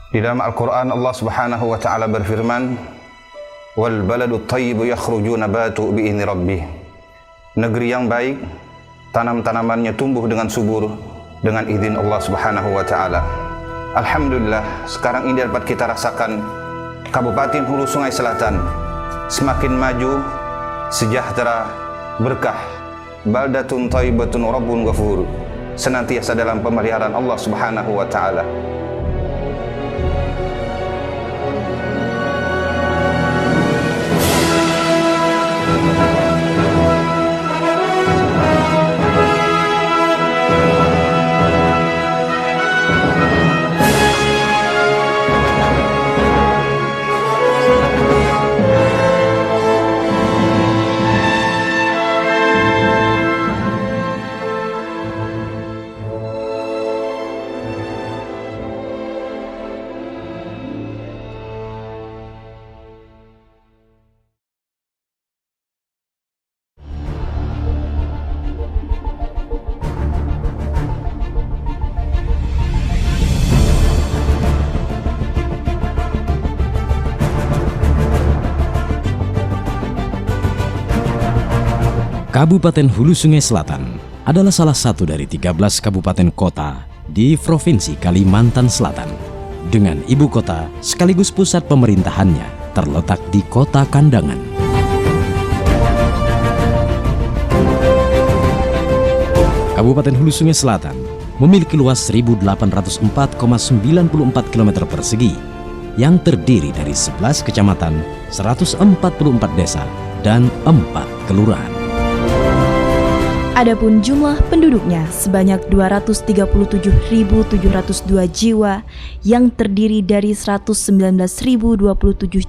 Di dalam Al-Quran Allah Subhanahu wa Ta'ala berfirman, "Wal baladut thayyibu yakhruju nabatu bi'idzni rabbih." Negeri yang baik, tanam-tanamannya tumbuh dengan subur dengan izin Allah Subhanahu wa Ta'ala. Alhamdulillah, sekarang ini dapat kita rasakan Kabupaten Hulu Sungai Selatan semakin maju, sejahtera, berkah. Baldatun thayyibatun rabbun ghafur, senantiasa dalam pemeliharaan Allah Subhanahu wa Ta'ala. Kabupaten Hulu Sungai Selatan adalah salah satu dari 13 kabupaten kota di Provinsi Kalimantan Selatan. Dengan ibu kota sekaligus pusat pemerintahannya terletak di Kota Kandangan. Kabupaten Hulu Sungai Selatan memiliki luas 1.804,94 km persegi yang terdiri dari 11 kecamatan, 144 desa, dan 4 kelurahan. Adapun jumlah penduduknya sebanyak 237.702 jiwa yang terdiri dari 119.027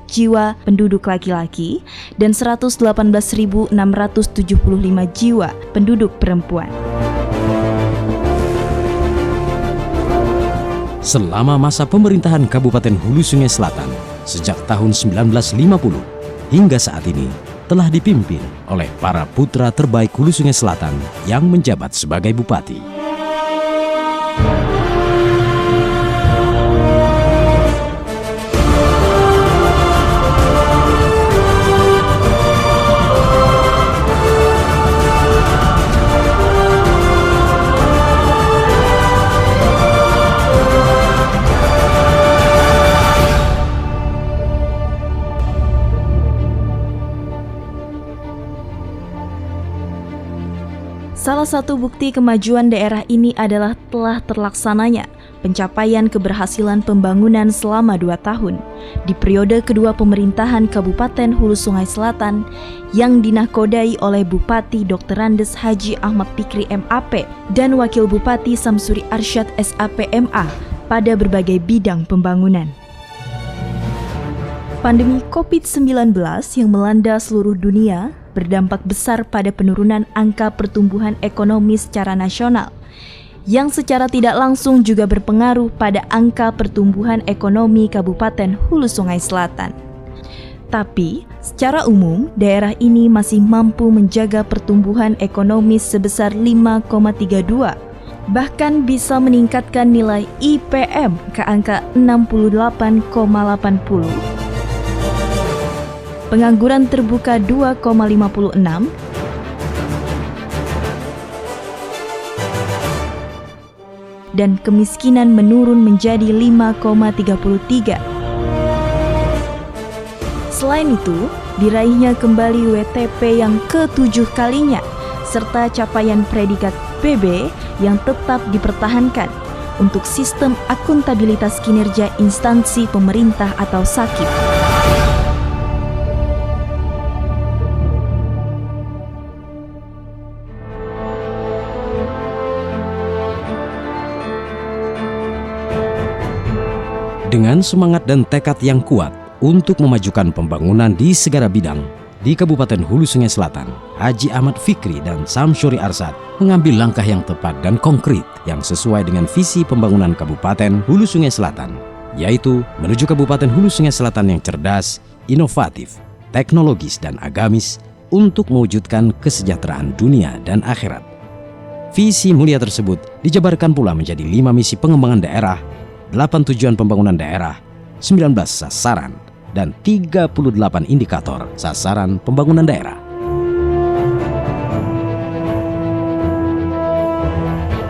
jiwa penduduk laki-laki dan 118.675 jiwa penduduk perempuan. Selama masa pemerintahan Kabupaten Hulu Sungai Selatan sejak tahun 1950 hingga saat ini telah dipimpin oleh para putra terbaik Hulu Sungai Selatan yang menjabat sebagai bupati. Salah satu bukti kemajuan daerah ini adalah telah terlaksananya pencapaian keberhasilan pembangunan selama 2 tahun di periode kedua pemerintahan Kabupaten Hulu Sungai Selatan yang dinahkodai oleh Bupati Dr. Andes Haji Ahmad Fikri MAP dan Wakil Bupati Samsuri Arsyad SAP MA pada berbagai bidang pembangunan. Pandemi COVID-19 yang melanda seluruh dunia berdampak besar pada penurunan angka pertumbuhan ekonomi secara nasional, yang secara tidak langsung juga berpengaruh pada angka pertumbuhan ekonomi Kabupaten Hulu Sungai Selatan. Tapi, secara umum, daerah ini masih mampu menjaga pertumbuhan ekonomi sebesar 5,32, bahkan bisa meningkatkan nilai IPM ke angka 68,80. Pengangguran terbuka 2,56, dan kemiskinan menurun menjadi 5,33. Selain itu, diraihnya kembali WTP yang ke-7 kalinya, serta capaian predikat PB yang tetap dipertahankan untuk sistem akuntabilitas kinerja instansi pemerintah atau SAKIP. Dengan semangat dan tekad yang kuat untuk memajukan pembangunan di segala bidang di Kabupaten Hulu Sungai Selatan, Haji Ahmad Fikri dan Samsuri Arsyad mengambil langkah yang tepat dan konkret yang sesuai dengan visi pembangunan Kabupaten Hulu Sungai Selatan, yaitu menuju Kabupaten Hulu Sungai Selatan yang cerdas, inovatif, teknologis, dan agamis untuk mewujudkan kesejahteraan dunia dan akhirat. Visi mulia tersebut dijabarkan pula menjadi 5 misi pengembangan daerah 8 tujuan pembangunan daerah, 19 sasaran, dan 38 indikator sasaran pembangunan daerah.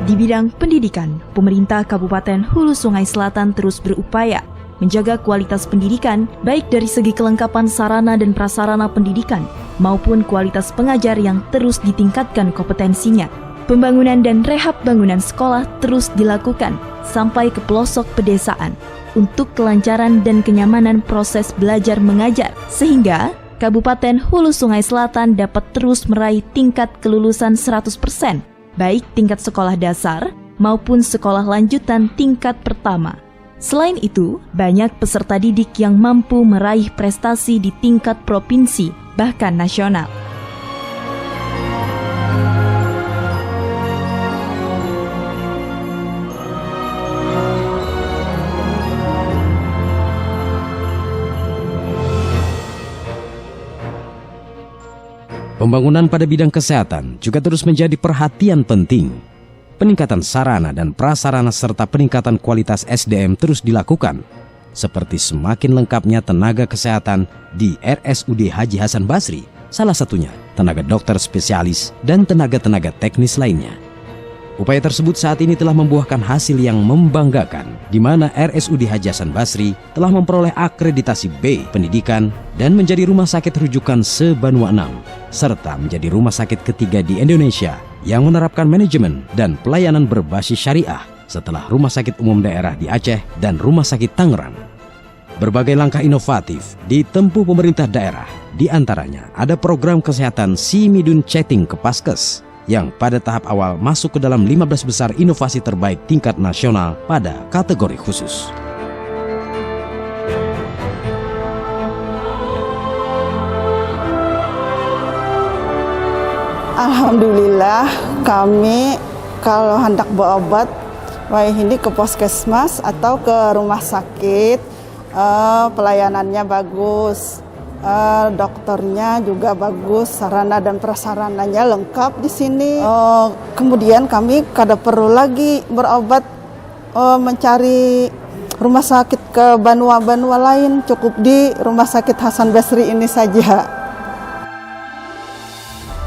Di bidang pendidikan, pemerintah Kabupaten Hulu Sungai Selatan terus berupaya menjaga kualitas pendidikan baik dari segi kelengkapan sarana dan prasarana pendidikan maupun kualitas pengajar yang terus ditingkatkan kompetensinya. Pembangunan dan rehab bangunan sekolah terus dilakukan sampai ke pelosok pedesaan untuk kelancaran dan kenyamanan proses belajar mengajar, sehingga Kabupaten Hulu Sungai Selatan dapat terus meraih tingkat kelulusan 100%, baik tingkat sekolah dasar maupun sekolah lanjutan tingkat pertama. Selain itu, banyak peserta didik yang mampu meraih prestasi di tingkat provinsi, bahkan nasional. Pembangunan pada bidang kesehatan juga terus menjadi perhatian penting. Peningkatan sarana dan prasarana serta peningkatan kualitas SDM terus dilakukan, seperti semakin lengkapnya tenaga kesehatan di RSUD Haji Hasan Basri, salah satunya tenaga dokter spesialis dan tenaga-tenaga teknis lainnya. Upaya tersebut saat ini telah membuahkan hasil yang membanggakan, di mana RSUD Haji Hasan Basri telah memperoleh akreditasi B pendidikan dan menjadi rumah sakit rujukan se-Banua 6, serta menjadi rumah sakit ketiga di Indonesia yang menerapkan manajemen dan pelayanan berbasis syariah setelah Rumah Sakit Umum Daerah di Aceh dan Rumah Sakit Tangerang. Berbagai langkah inovatif ditempuh pemerintah daerah, di antaranya ada program kesehatan Simidun Chatting ke Paskes, yang pada tahap awal masuk ke dalam 15 besar inovasi terbaik tingkat nasional pada kategori khusus. Alhamdulillah, kami kalau hendak berobat baik ini ke puskesmas atau ke rumah sakit, pelayanannya bagus, dokternya juga bagus, sarana dan prasarananya lengkap di sini. Kemudian kami kada perlu lagi berobat mencari rumah sakit ke Banua-Banua lain, cukup di Rumah Sakit Hasan Basri ini saja.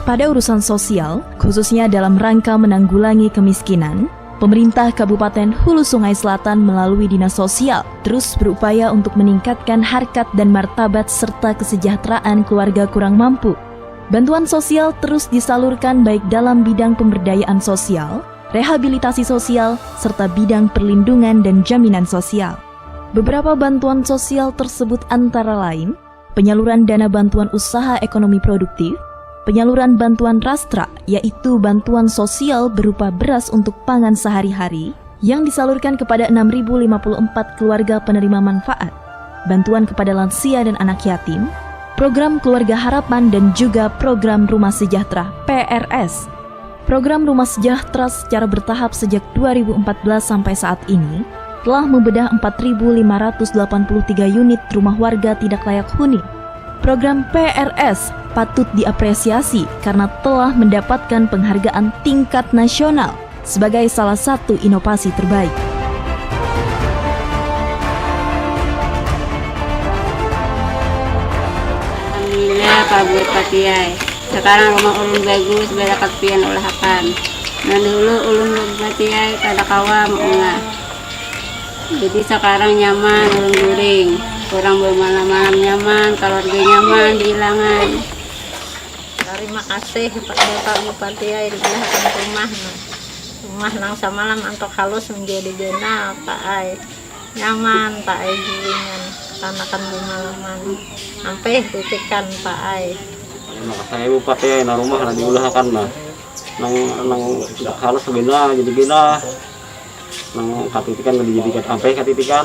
Pada urusan sosial, khususnya dalam rangka menanggulangi kemiskinan, pemerintah Kabupaten Hulu Sungai Selatan melalui Dinas Sosial terus berupaya untuk meningkatkan harkat dan martabat serta kesejahteraan keluarga kurang mampu. Bantuan sosial terus disalurkan baik dalam bidang pemberdayaan sosial, rehabilitasi sosial, serta bidang perlindungan dan jaminan sosial. Beberapa bantuan sosial tersebut antara lain penyaluran dana bantuan usaha ekonomi produktif, penyaluran bantuan rastra, yaitu bantuan sosial berupa beras untuk pangan sehari-hari yang disalurkan kepada 6.054 keluarga penerima manfaat, bantuan kepada lansia dan anak yatim, program Keluarga Harapan dan juga program Rumah Sejahtera PRS. Program Rumah Sejahtera secara bertahap sejak 2014 sampai saat ini telah membedah 4.583 unit rumah warga tidak layak huni. Program PRS patut diapresiasi karena telah mendapatkan penghargaan tingkat nasional sebagai salah satu inovasi terbaik. Alhamdulillah Pak Buat Patiai. Sekarang rumah ulun bagus, beda kapian olahakan. Nah dulu ulun Patiai kada kawa menga. Jadi sekarang nyaman ulun guring. Orang bermalam-malam nyaman, keluarga nyaman, dihilangan. Terima kasih Bapak Bupati ya ilahakan rumah nang samalam antok halus menjadi bena Pak Ai nyaman Pak Ai julingan tanakan bermalaman sampai titikan Pak Ai. Terima kasih Bupati ya na rumah na diulahakan na nang halus bena jadi bena nang katitikan dijadikan sampai katitikan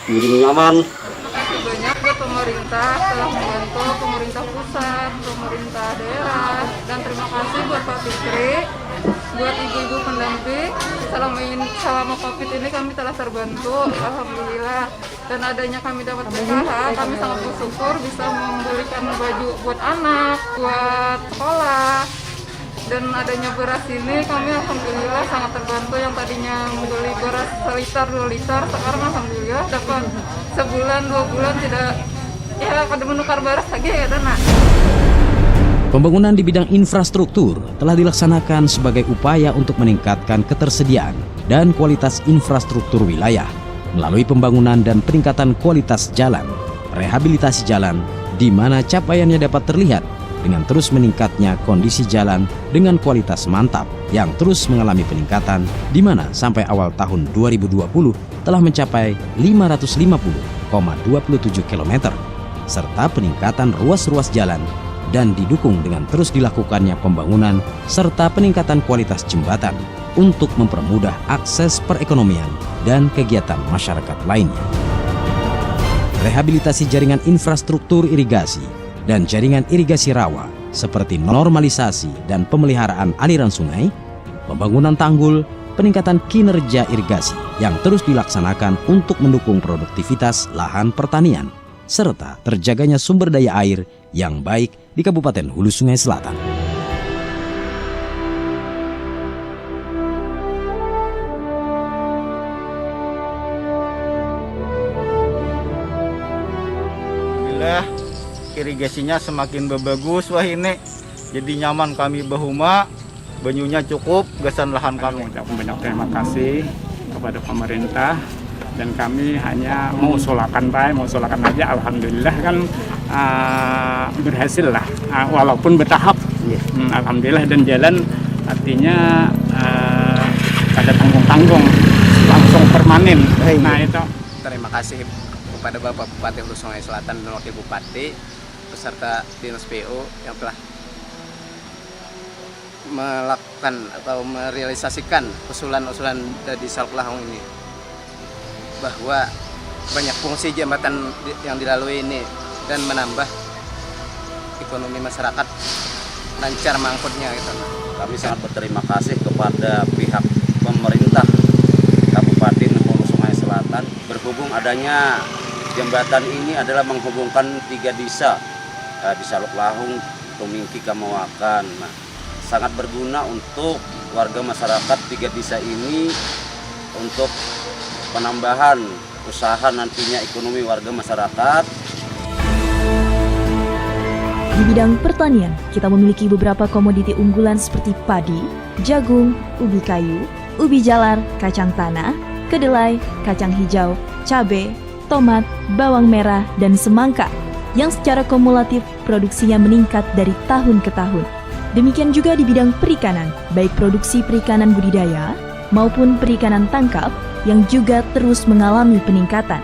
jadi nyaman. Terima kasih banyak buat pemerintah telah membantu pemerintah pusat, pemerintah daerah, dan terima kasih buat Pak Fikri, buat ibu-ibu pendamping. Selama COVID ini kami telah terbantu, alhamdulillah. Dan adanya kami dapat usaha, kami sangat bersyukur bisa membelikan baju buat anak, buat sekolah. Dan adanya beras ini kami alhamdulillah sangat terbantu, yang tadinya membeli beras seliter 2 liter, sekarang alhamdulillah dapat sebulan 2 bulan tidak ya kada menukar beras lagi ya dana. Pembangunan di bidang infrastruktur telah dilaksanakan sebagai upaya untuk meningkatkan ketersediaan dan kualitas infrastruktur wilayah melalui pembangunan dan peningkatan kualitas jalan, rehabilitasi jalan, di mana capaiannya dapat terlihat dengan terus meningkatnya kondisi jalan dengan kualitas mantap yang terus mengalami peningkatan, di mana sampai awal tahun 2020 telah mencapai 550,27 km, serta peningkatan ruas-ruas jalan dan didukung dengan terus dilakukannya pembangunan serta peningkatan kualitas jembatan untuk mempermudah akses perekonomian dan kegiatan masyarakat lainnya. Rehabilitasi jaringan infrastruktur irigasi dan jaringan irigasi rawa seperti normalisasi dan pemeliharaan aliran sungai, pembangunan tanggul, peningkatan kinerja irigasi yang terus dilaksanakan untuk mendukung produktivitas lahan pertanian, serta terjaganya sumber daya air yang baik di Kabupaten Hulu Sungai Selatan. Alhamdulillah irigasinya semakin bagus wah ini. Jadi nyaman kami bahuma, banyunya cukup, gasan lahan kami. Banyak terima kasih kepada pemerintah, dan kami hanya mengusulkan aja, alhamdulillah kan berhasil lah, walaupun bertahap. Alhamdulillah, dan jalan artinya ada tanggung-tanggung langsung permanen. Nah itu terima kasih kepada Bapak Bupati Hulu Sungai Selatan dan Wakil Bupati beserta Dinas PU yang telah melakukan atau merealisasikan usulan-usulan dari Salklahong ini, bahwa banyak fungsi jembatan yang dilalui ini dan menambah ekonomi masyarakat, lancar mangkutnya gitu. Kami sangat berterima kasih kepada pihak pemerintah Kabupaten Hulu Sungai Selatan. Berhubung adanya jembatan ini adalah menghubungkan 3 desa, Desa Salklahong, Tumingki, Kamawakan. Nah, sangat berguna untuk warga masyarakat 3 desa ini untuk penambahan usaha nantinya ekonomi warga masyarakat. Di bidang pertanian, kita memiliki beberapa komoditi unggulan seperti padi, jagung, ubi kayu, ubi jalar, kacang tanah, kedelai, kacang hijau, cabai, tomat, bawang merah, dan semangka yang secara kumulatif produksinya meningkat dari tahun ke tahun. Demikian juga di bidang perikanan, baik produksi perikanan budidaya maupun perikanan tangkap yang juga terus mengalami peningkatan.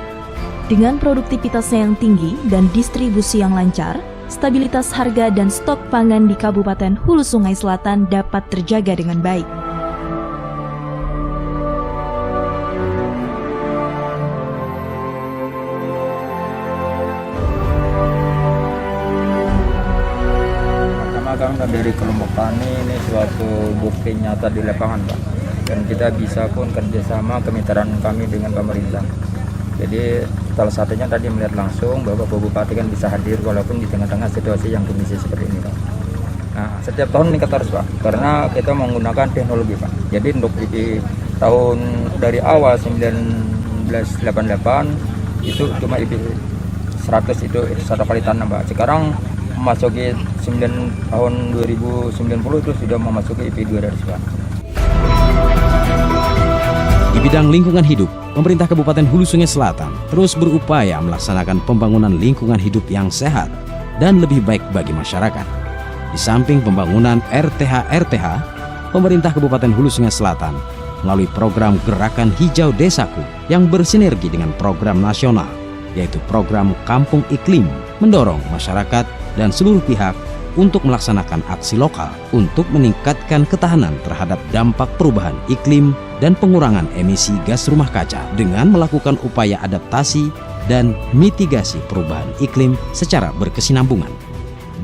Dengan produktivitasnya yang tinggi dan distribusi yang lancar, stabilitas harga dan stok pangan di Kabupaten Hulu Sungai Selatan dapat terjaga dengan baik. Kami dari kelompok tani ini suatu bukti nyata di lapangan, Pak. Dan kita bisa pun kerjasama kemitraan kami dengan pemerintah. Jadi salah satunya tadi melihat langsung bahwa Bapak Bupati kan bisa hadir walaupun di tengah-tengah situasi yang kondisi seperti ini, Pak. Nah, setiap tahun meningkat terus, Pak, karena kita menggunakan teknologi, Pak. Jadi untuk di tahun dari awal 1988 itu cuma IP 100 itu satu kali tanam, Pak. Sekarang memasuki tahun 2090 itu sudah memasuki IP 200, Pak. Di bidang lingkungan hidup, pemerintah Kabupaten Hulu Sungai Selatan terus berupaya melaksanakan pembangunan lingkungan hidup yang sehat dan lebih baik bagi masyarakat. Di samping pembangunan RTH, pemerintah Kabupaten Hulu Sungai Selatan melalui program Gerakan Hijau Desaku yang bersinergi dengan program nasional, yaitu program Kampung Iklim, mendorong masyarakat dan seluruh pihak untuk melaksanakan aksi lokal untuk meningkatkan ketahanan terhadap dampak perubahan iklim dan pengurangan emisi gas rumah kaca dengan melakukan upaya adaptasi dan mitigasi perubahan iklim secara berkesinambungan.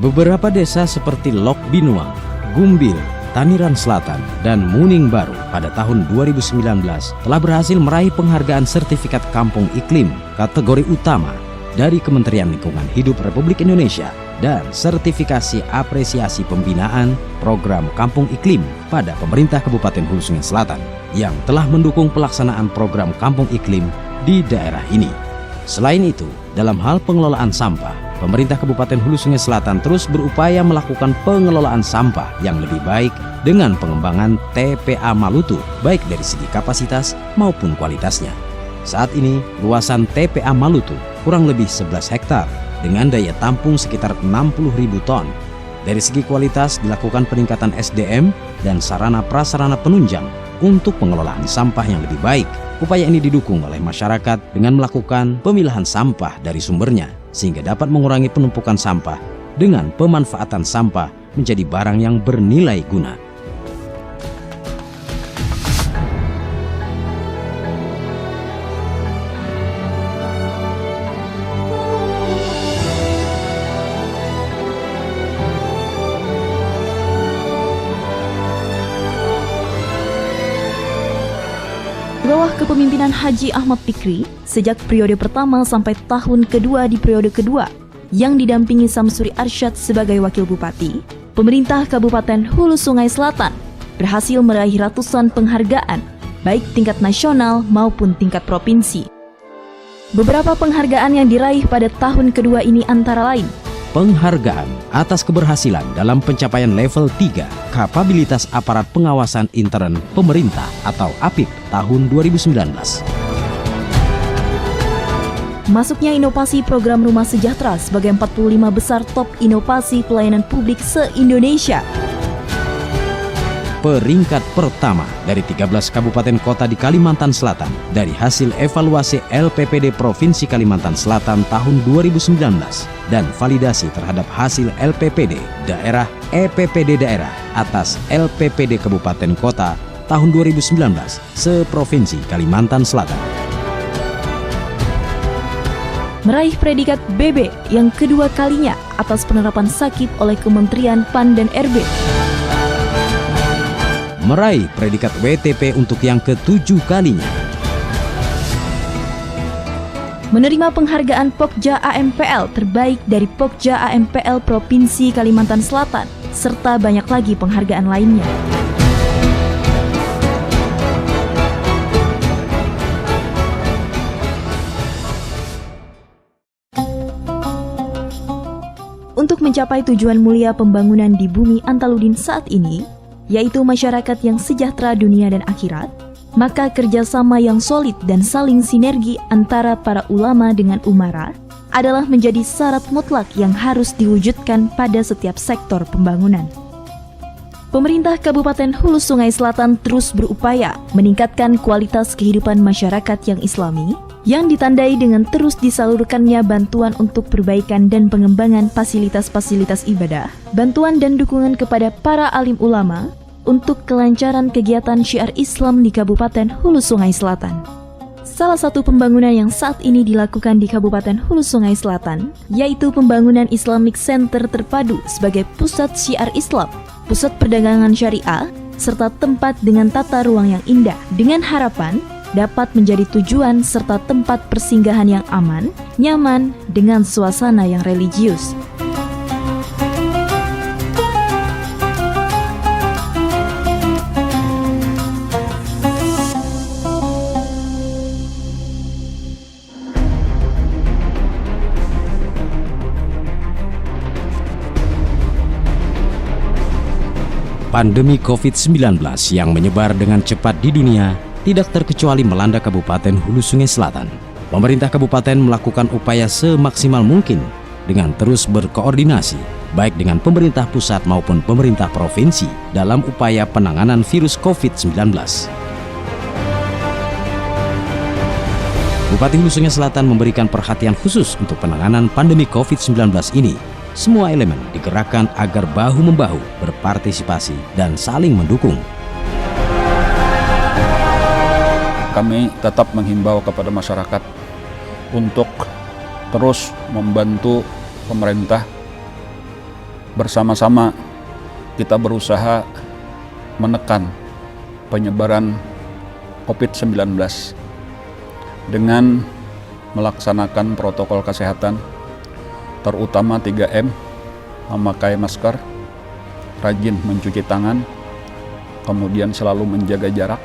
Beberapa desa seperti Lok Binuang, Gumbil, Taniran Selatan, dan Muning Baru pada tahun 2019 telah berhasil meraih penghargaan sertifikat Kampung Iklim kategori utama dari Kementerian Lingkungan Hidup Republik Indonesia dan sertifikasi apresiasi pembinaan program Kampung Iklim pada pemerintah Kabupaten Hulu Sungai Selatan yang telah mendukung pelaksanaan program Kampung Iklim di daerah ini. Selain itu, dalam hal pengelolaan sampah, pemerintah Kabupaten Hulu Sungai Selatan terus berupaya melakukan pengelolaan sampah yang lebih baik dengan pengembangan TPA Malutu, baik dari segi kapasitas maupun kualitasnya. Saat ini, luasan TPA Malutu kurang lebih 11 hektar dengan daya tampung sekitar 60.000 ton. Dari segi kualitas dilakukan peningkatan SDM dan sarana prasarana penunjang untuk pengelolaan sampah yang lebih baik. Upaya ini didukung oleh masyarakat dengan melakukan pemilahan sampah dari sumbernya sehingga dapat mengurangi penumpukan sampah dengan pemanfaatan sampah menjadi barang yang bernilai guna. Di bawah kepemimpinan Haji Ahmad Fikri, sejak periode pertama sampai tahun kedua di periode kedua, yang didampingi Samsuri Arsyad sebagai Wakil Bupati, pemerintah Kabupaten Hulu Sungai Selatan berhasil meraih ratusan penghargaan, baik tingkat nasional maupun tingkat provinsi. Beberapa penghargaan yang diraih pada tahun kedua ini antara lain: penghargaan atas keberhasilan dalam pencapaian level 3 kapabilitas aparat pengawasan intern pemerintah atau APIP tahun 2019. Masuknya inovasi program Rumah Sejahtera sebagai 45 besar top inovasi pelayanan publik se-Indonesia. Peringkat pertama dari 13 kabupaten kota di Kalimantan Selatan dari hasil evaluasi LPPD Provinsi Kalimantan Selatan tahun 2019 dan validasi terhadap hasil LPPD daerah EPPD daerah atas LPPD Kabupaten Kota tahun 2019 se-Provinsi Kalimantan Selatan. Meraih predikat BB yang kedua kalinya atas penerapan SAKIP oleh Kementerian PAN dan RB. Meraih predikat WTP untuk yang ke-7 kalinya. Menerima penghargaan Pokja AMPL terbaik dari Pokja AMPL Provinsi Kalimantan Selatan, serta banyak lagi penghargaan lainnya. Untuk mencapai tujuan mulia pembangunan di bumi Antaludin saat ini, yaitu masyarakat yang sejahtera dunia dan akhirat, maka kerjasama yang solid dan saling sinergi antara para ulama dengan umara adalah menjadi syarat mutlak yang harus diwujudkan pada setiap sektor pembangunan. Pemerintah Kabupaten Hulu Sungai Selatan terus berupaya meningkatkan kualitas kehidupan masyarakat yang Islami, yang ditandai dengan terus disalurkannya bantuan untuk perbaikan dan pengembangan fasilitas-fasilitas ibadah, bantuan dan dukungan kepada para alim ulama untuk kelancaran kegiatan syiar Islam di Kabupaten Hulu Sungai Selatan. Salah satu pembangunan yang saat ini dilakukan di Kabupaten Hulu Sungai Selatan, yaitu pembangunan Islamic Center terpadu sebagai pusat syiar Islam, pusat perdagangan syariah, serta tempat dengan tata ruang yang indah, dengan harapan dapat menjadi tujuan serta tempat persinggahan yang aman, nyaman, dengan suasana yang religius. Pandemi COVID-19 yang menyebar dengan cepat di dunia tidak terkecuali melanda Kabupaten Hulu Sungai Selatan. Pemerintah kabupaten melakukan upaya semaksimal mungkin dengan terus berkoordinasi baik dengan pemerintah pusat maupun pemerintah provinsi dalam upaya penanganan virus COVID-19. Bupati Hulu Sungai Selatan memberikan perhatian khusus untuk penanganan pandemi COVID-19 ini. Semua elemen digerakkan agar bahu-membahu berpartisipasi dan saling mendukung. Kami tetap menghimbau kepada masyarakat untuk terus membantu pemerintah. Bersama-sama kita berusaha menekan penyebaran COVID-19 dengan melaksanakan protokol kesehatan, terutama 3M, memakai masker, rajin mencuci tangan, kemudian selalu menjaga jarak.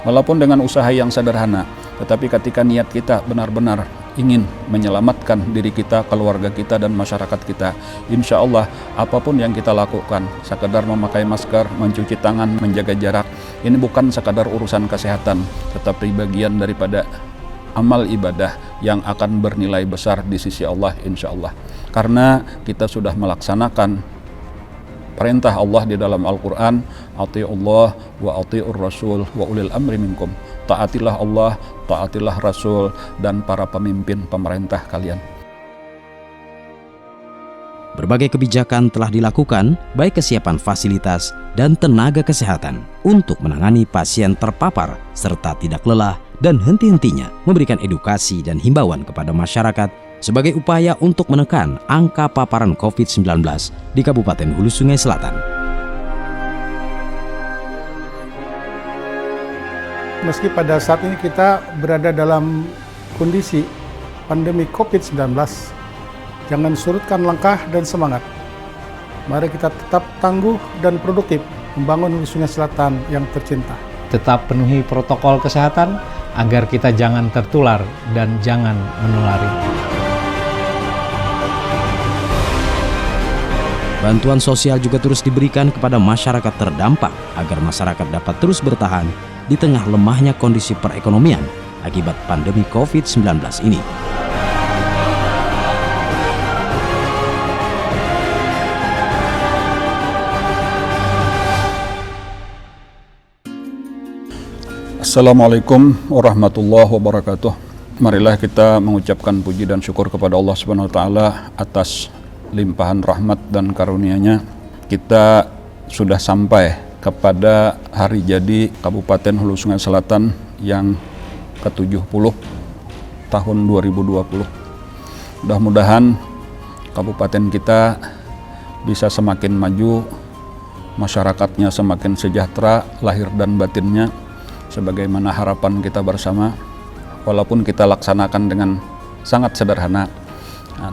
Walaupun dengan usaha yang sederhana, tetapi ketika niat kita benar-benar ingin menyelamatkan diri kita, keluarga kita, dan masyarakat kita, insya Allah apapun yang kita lakukan, sekedar memakai masker, mencuci tangan, menjaga jarak, ini bukan sekadar urusan kesehatan, tetapi bagian daripada amal ibadah yang akan bernilai besar di sisi Allah, insya Allah. Karena kita sudah melaksanakan perintah Allah di dalam Al-Quran, ati'ullah wa ati'ur rasul wa ulil amri minkum. Taatilah Allah, taatilah Rasul, dan para pemimpin pemerintah kalian. Berbagai kebijakan telah dilakukan, baik kesiapan fasilitas dan tenaga kesehatan untuk menangani pasien terpapar, serta tidak lelah dan henti-hentinya memberikan edukasi dan himbauan kepada masyarakat sebagai upaya untuk menekan angka paparan COVID-19 di Kabupaten Hulu Sungai Selatan. Meski pada saat ini kita berada dalam kondisi pandemi COVID-19, jangan surutkan langkah dan semangat. Mari kita tetap tangguh dan produktif membangun Hulu Sungai Selatan yang tercinta. Tetap penuhi protokol kesehatan agar kita jangan tertular dan jangan menulari. Bantuan sosial juga terus diberikan kepada masyarakat terdampak agar masyarakat dapat terus bertahan di tengah lemahnya kondisi perekonomian akibat pandemi COVID-19 ini. Assalamualaikum warahmatullahi wabarakatuh. Marilah kita mengucapkan puji dan syukur kepada Allah Subhanahu wa taala atas limpahan rahmat dan karunia-Nya. Kita sudah sampai kepada hari jadi Kabupaten Hulu Sungai Selatan yang ke-70 tahun 2020. Mudah-mudahan kabupaten kita bisa semakin maju, masyarakatnya semakin sejahtera lahir dan batinnya, sebagaimana harapan kita bersama. Walaupun kita laksanakan dengan sangat sederhana,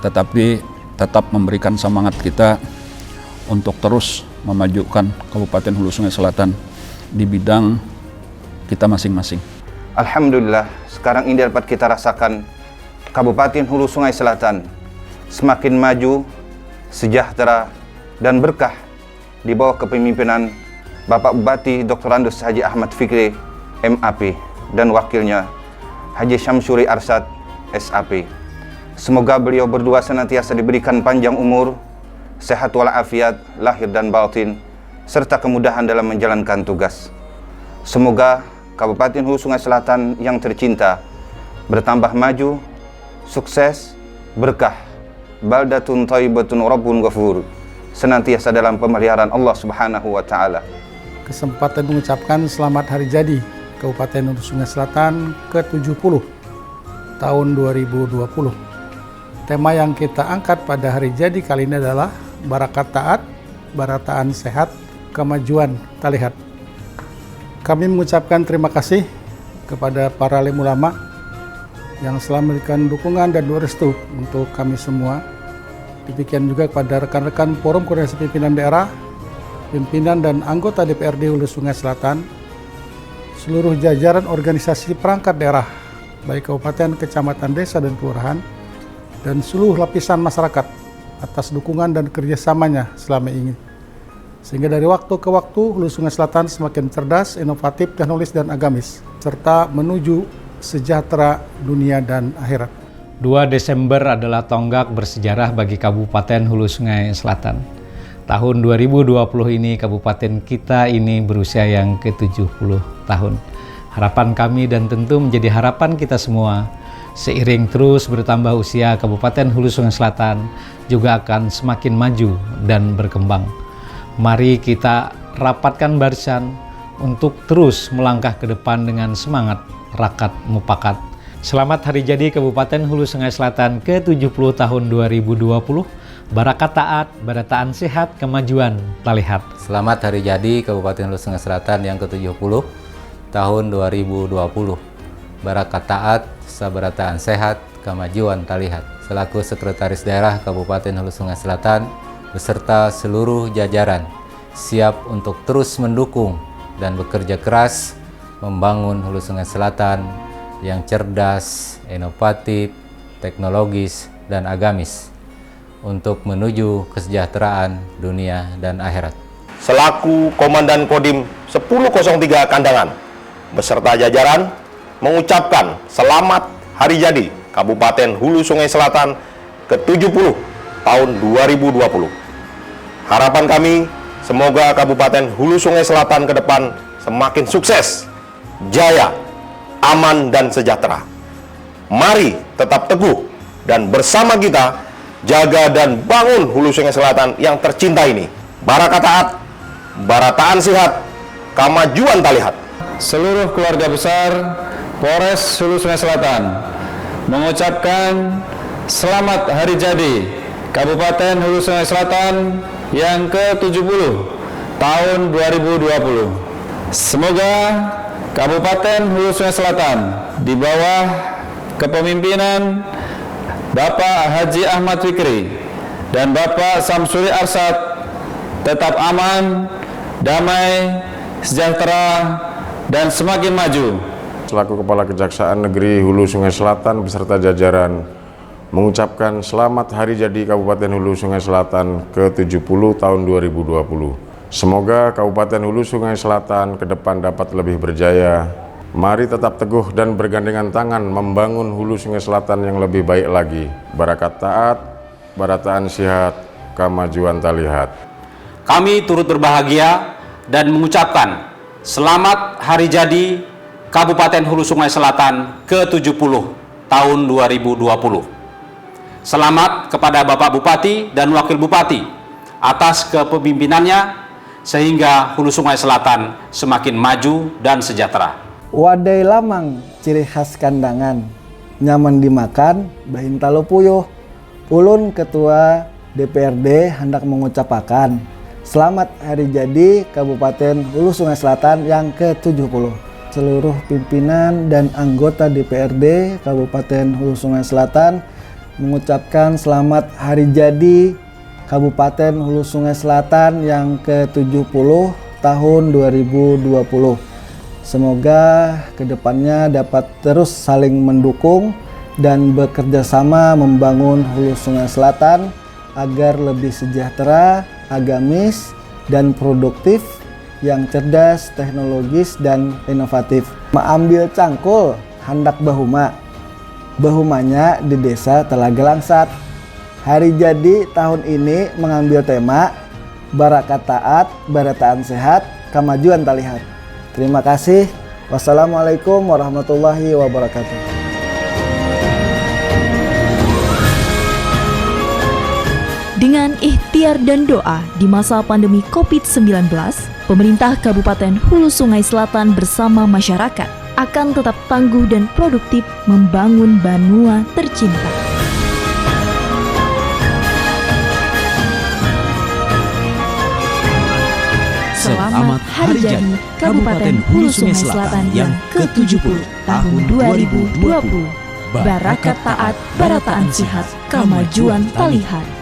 tetapi tetap memberikan semangat kita untuk terus memajukan Kabupaten Hulu Sungai Selatan di bidang kita masing-masing. Alhamdulillah, sekarang ini dapat kita rasakan Kabupaten Hulu Sungai Selatan semakin maju, sejahtera, dan berkah di bawah kepemimpinan Bapak Bupati Dr. Andes Haji Ahmad Fikri, MAP, dan wakilnya Haji Syamsuri Arsad, SAP. Semoga beliau berdua senantiasa diberikan panjang umur, sehat walafiat, lahir dan batin, serta kemudahan dalam menjalankan tugas. Semoga Kabupaten Hulu Sungai Selatan yang tercinta bertambah maju, sukses, berkah, baldatun thayyibatun rabbun ghafur, senantiasa dalam pemeliharaan Allah Subhanahu wa taala. Kesempatan mengucapkan selamat hari jadi Kabupaten Hulu Sungai Selatan ke-70 tahun 2020. Tema yang kita angkat pada hari jadi kali ini adalah Barakat Taat, Barataan Sehat, Kemajuan Talihat. Kami mengucapkan terima kasih kepada para alim ulama yang selalu memberikan dukungan dan restu untuk kami semua. Demikian juga kepada rekan-rekan Forum Koordinasi Pimpinan Daerah, pimpinan dan anggota DPRD Hulu Sungai Selatan, seluruh jajaran organisasi perangkat daerah, baik kabupaten, kecamatan, desa, dan kelurahan, dan seluruh lapisan masyarakat atas dukungan dan kerjasamanya selama ini. Sehingga dari waktu ke waktu Hulu Sungai Selatan semakin cerdas, inovatif, teknologis, dan agamis, serta menuju sejahtera dunia dan akhirat. 2 Desember adalah tonggak bersejarah bagi Kabupaten Hulu Sungai Selatan. Tahun 2020 ini Kabupaten kita ini berusia yang ke-70 tahun. Harapan kami dan tentu menjadi harapan kita semua, seiring terus bertambah usia Kabupaten Hulu Sungai Selatan juga akan semakin maju dan berkembang. Mari kita rapatkan barisan untuk terus melangkah ke depan dengan semangat rakat mupakat. Selamat hari jadi Kabupaten Hulu Sungai Selatan ke-70 tahun 2020. Barakat taat, barataan sehat, kemajuan talihat. Selamat hari jadi Kabupaten Hulu Sungai Selatan yang ke-70 tahun 2020. Barakat taat, sabarataan sehat, kemajuan talihat. Selaku Sekretaris Daerah Kabupaten Hulu Sungai Selatan, beserta seluruh jajaran siap untuk terus mendukung dan bekerja keras membangun Hulu Sungai Selatan yang cerdas, inovatif, teknologis, dan agamis untuk menuju kesejahteraan dunia dan akhirat. Selaku Komandan Kodim 1003 Kandangan beserta jajaran mengucapkan selamat Hari Jadi Kabupaten Hulu Sungai Selatan ke-70 tahun 2020. Harapan kami semoga Kabupaten Hulu Sungai Selatan ke depan semakin sukses, jaya, aman, dan sejahtera. Mari tetap teguh dan bersama kita jaga dan bangun Hulu Sungai Selatan yang tercinta ini. Barakat taat, barataan sihat, kemajuan talihat. Seluruh keluarga besar Polres Hulu Sungai Selatan mengucapkan selamat Hari Jadi Kabupaten Hulu Sungai Selatan yang ke-70 tahun 2020. Semoga Kabupaten Hulu Sungai Selatan di bawah kepemimpinan Bapak Haji Ahmad Fikri dan Bapak Samsuri Arsad tetap aman, damai, sejahtera, dan semakin maju. Selaku Kepala Kejaksaan Negeri Hulu Sungai Selatan beserta jajaran mengucapkan selamat Hari Jadi Kabupaten Hulu Sungai Selatan ke-70 tahun 2020. Semoga Kabupaten Hulu Sungai Selatan ke depan dapat lebih berjaya. Mari tetap teguh dan bergandengan tangan membangun Hulu Sungai Selatan yang lebih baik lagi. Barakat taat, barataan sihat, kemajuan talihat. Kami turut berbahagia dan mengucapkan selamat Hari Jadi Kabupaten Hulu Sungai Selatan ke-70 tahun 2020. Selamat kepada Bapak Bupati dan Wakil Bupati atas kepemimpinannya sehingga Hulu Sungai Selatan semakin maju dan sejahtera. Wadai lamang ciri khas kandangan, nyaman dimakan, bahin talo puyuh. Ulun Ketua DPRD hendak mengucapkan selamat Hari Jadi Kabupaten Hulu Sungai Selatan yang ke-70. Seluruh pimpinan dan anggota DPRD Kabupaten Hulu Sungai Selatan mengucapkan selamat Hari Jadi Kabupaten Hulu Sungai Selatan yang ke-70 tahun 2020. Semoga kedepannya dapat terus saling mendukung dan bekerja sama membangun Hulu Sungai Selatan agar lebih sejahtera, agamis, dan produktif, yang cerdas, teknologis, dan inovatif. Mengambil cangkul, hendak bahuma. Bahumanya di desa Telaga Langsat. Hari Jadi tahun ini mengambil tema Barakat Taat, Barataan Sehat, Kemajuan Talihat. Terima kasih. Wassalamualaikum warahmatullahi wabarakatuh. Dengan ikhtiar dan doa di masa pandemi COVID-19, pemerintah Kabupaten Hulu Sungai Selatan bersama masyarakat akan tetap tangguh dan produktif membangun Banua tercinta. Selamat Hari Jadi Kabupaten Hulu Sungai Selatan yang ke-70 tahun 2020. Barakat taat, barataan sihat, kemajuan talihat.